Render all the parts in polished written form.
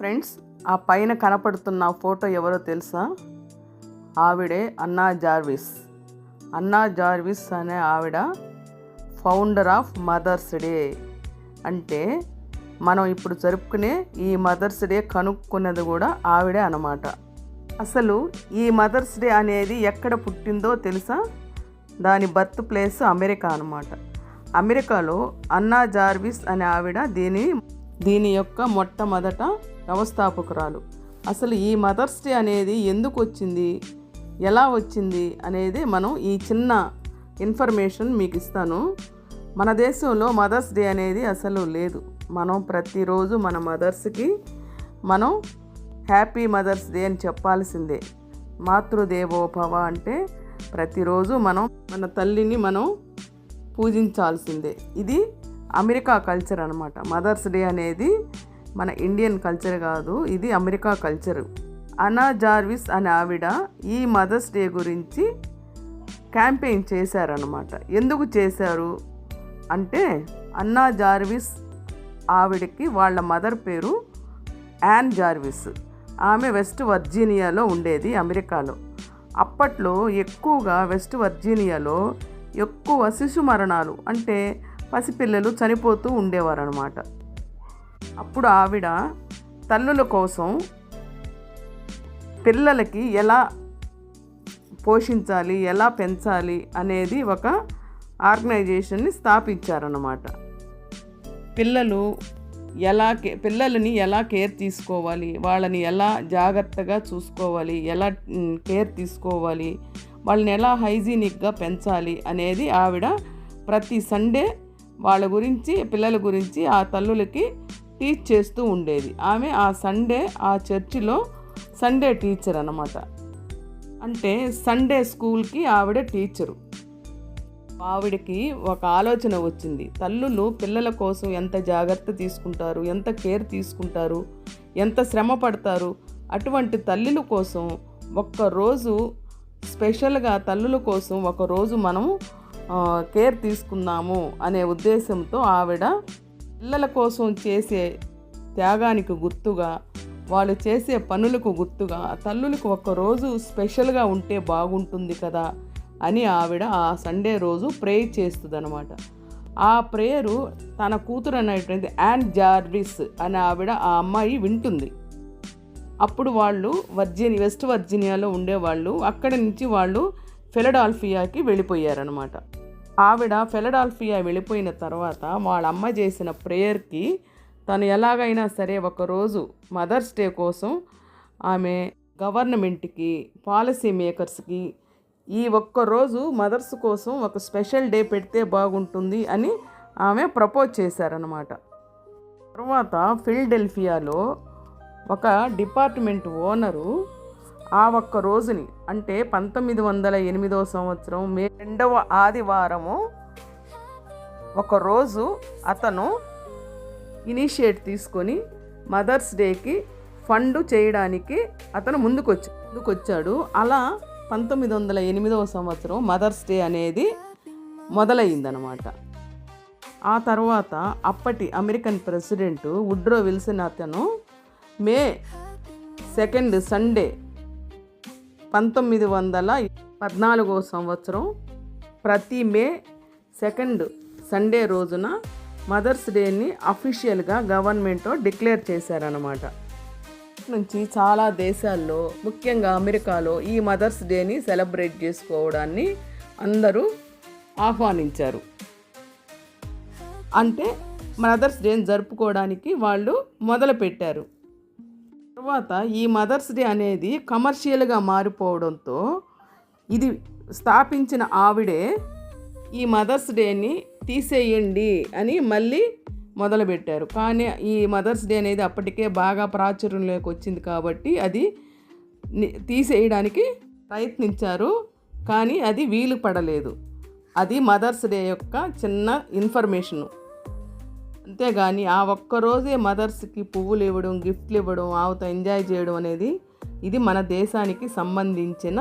Friends, ఆ పైన కనపడుతున్న ఫోటో ఎవరో తెలుసా? ఆవిడే అన్నా జార్విస్. అన్నా జార్విస్ అనే ఆవిడ ఫౌండర్ ఆఫ్ మదర్స్ డే. అంటే మనం ఇప్పుడు జరుపుకునే ఈ మదర్స్ డే కనుక్కున్నది కూడా ఆవిడే అన్నమాట. అసలు ఈ మదర్స్ డే అనేది ఎక్కడ పుట్టిందో తెలుసా? దాని బర్త్ ప్లేస్ అమెరికా అన్నమాట. అమెరికాలో అన్నా జార్విస్ అనే ఆవిడ దీని యొక్క మొట్టమొదట వ్యవస్థాపకురాలు. అసలు ఈ మదర్స్ డే అనేది ఎందుకు వచ్చింది, ఎలా వచ్చింది అనేది మనం ఈ చిన్న ఇన్ఫర్మేషన్ మీకు ఇస్తాను. మన దేశంలో మదర్స్ డే అనేది అసలు లేదు. మనం ప్రతిరోజు మన మదర్స్కి మనం హ్యాపీ మదర్స్ డే అని చెప్పాల్సిందే. మాతృదేవోభవ అంటే ప్రతిరోజు మనం మన తల్లిని మనం పూజించాల్సిందే. ఇది అమెరికా కల్చర్ అన్నమాట. మదర్స్ డే అనేది మన ఇండియన్ కల్చర్ కాదు, ఇది అమెరికా కల్చరు. అన్నా జార్విస్ అనే ఆవిడ ఈ మదర్స్ డే గురించి క్యాంపెయిన్ చేశారనమాట. ఎందుకు చేశారు అంటే, అన్నా జార్విస్ ఆవిడకి వాళ్ళ మదర్ పేరు యాన్ జార్విస్. ఆమె వెస్ట్ వర్జీనియాలో ఉండేది, అమెరికాలో. అప్పట్లో ఎక్కువగా వెస్ట్ వర్జీనియాలో ఎక్కువ శిశు మరణాలు, అంటే పసిపిల్లలు చనిపోతూ ఉండేవారనమాట. అప్పుడు ఆవిడ తల్లుల కోసం పిల్లలకి ఎలా పోషించాలి, ఎలా పెంచాలి అనేది ఒక ఆర్గనైజేషన్ని స్థాపించారన్నమాట. పిల్లలని ఎలా కేర్ తీసుకోవాలి, వాళ్ళని ఎలా జాగ్రత్తగా చూసుకోవాలి, ఎలా కేర్ తీసుకోవాలి, వాళ్ళని ఎలా హైజీనిక్గా పెంచాలి అనేది ఆవిడ ప్రతి సండే వాళ్ళ గురించి, పిల్లల గురించి ఆ తల్లులకి టీచ్ చేస్తూ ఉండేది. ఆమె ఆ సండే ఆ చర్చిలో సండే టీచర్ అన్నమాట. అంటే సండే స్కూల్కి ఆవిడ టీచరు. ఆవిడకి ఒక ఆలోచన వచ్చింది. తల్లులు పిల్లల కోసం ఎంత జాగ్రత్త తీసుకుంటారు, ఎంత కేర్ తీసుకుంటారు, ఎంత శ్రమ పడతారు. అటువంటి తల్లుల కోసం ఒక్కరోజు స్పెషల్గా తల్లుల కోసం ఒకరోజు మనం కేర్ తీసుకుందాము అనే ఉద్దేశంతో ఆవిడ పిల్లల కోసం చేసే త్యాగానికి గుర్తుగా, వాళ్ళు చేసే పనులకు గుర్తుగా తల్లులకు ఒక్కరోజు స్పెషల్గా ఉంటే బాగుంటుంది కదా అని ఆవిడ ఆ సండే రోజు ప్రేయర్ చేస్తుంది అనమాట. ఆ ప్రేయరు తన కూతురు అనేటువంటి యాన్ జార్విస్ అనే ఆవిడ, ఆ అమ్మాయి వింటుంది. అప్పుడు వాళ్ళు వెస్ట్ వర్జీనియాలో ఉండేవాళ్ళు. అక్కడి నుంచి వాళ్ళు ఫిలడాల్ఫియాకి వెళ్ళిపోయారనమాట. ఆవిడ ఫిలడాల్ఫియా వెళ్ళిపోయిన తర్వాత వాళ్ళ అమ్మ చేసిన ప్రేయర్కి తను ఎలాగైనా సరే ఒకరోజు మదర్స్ డే కోసం ఆమె గవర్నమెంట్కి, పాలసీ మేకర్స్కి ఈ ఒక్కరోజు మదర్స్ కోసం ఒక స్పెషల్ డే పెడితే బాగుంటుంది అని ఆమె ప్రపోజ్ చేశారనమాట. తర్వాత ఫిలడెల్ఫియాలో ఒక డిపార్ట్మెంట్ ఓనరు ఆ ఒక్క రోజుని, అంటే 1908 సంవత్సరం మే 2వ ఆదివారము ఒకరోజు అతను ఇనిషియేట్ తీసుకొని మదర్స్ డేకి ఫండ్ చేయడానికి అతను ముందుకొచ్చాడు. అలా 1908 సంవత్సరం మదర్స్ డే అనేది మొదలైందనమాట. ఆ తర్వాత అప్పటి అమెరికన్ ప్రెసిడెంట్ వుడ్రో విల్సన్ అతను మే 2 సండే 1914 సంవత్సరం ప్రతి మే 2 సండే రోజున మదర్స్ డేని అఫీషియల్గా గవర్నమెంట్ డిక్లేర్ చేశారనమాట. నుంచి చాలా దేశాల్లో, ముఖ్యంగా అమెరికాలో ఈ మదర్స్ డేని సెలబ్రేట్ చేసుకోవడాన్ని అందరూ ఆహ్వానించారు. అంటే మదర్స్ డేని జరుపుకోవడానికి వాళ్ళు మొదలుపెట్టారు. తర్వాత ఈ మదర్స్ డే అనేది కమర్షియల్గా మారిపోవడంతో ఇది స్థాపించిన ఆవిడే ఈ మదర్స్ డేని తీసేయండి అని మళ్ళీ మొదలుపెట్టారు. కానీ ఈ మదర్స్ డే అనేది అప్పటికే బాగా ప్రాచుర్యంలోకి వచ్చింది కాబట్టి అది తీసేయడానికి ప్రయత్నించారు, కానీ అది వీలు పడలేదు. అది మదర్స్ డే యొక్క చిన్న ఇన్ఫర్మేషను. అంతేగాని ఆ ఒక్కరోజే మదర్స్కి పువ్వులు ఇవ్వడం, గిఫ్ట్లు ఇవ్వడం, ఆవుతో ఎంజాయ్ చేయడం అనేది ఇది మన దేశానికి సంబంధించిన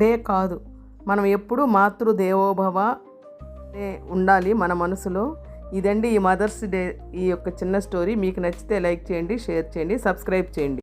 డే కాదు. మనం ఎప్పుడూ మాతృదేవోభవ ఉండాలి మన మనసులో. ఇదండి ఈ మదర్స్ డే ఈ యొక్క చిన్న స్టోరీ. మీకు నచ్చితే లైక్ చేయండి, షేర్ చేయండి, సబ్స్క్రైబ్ చేయండి.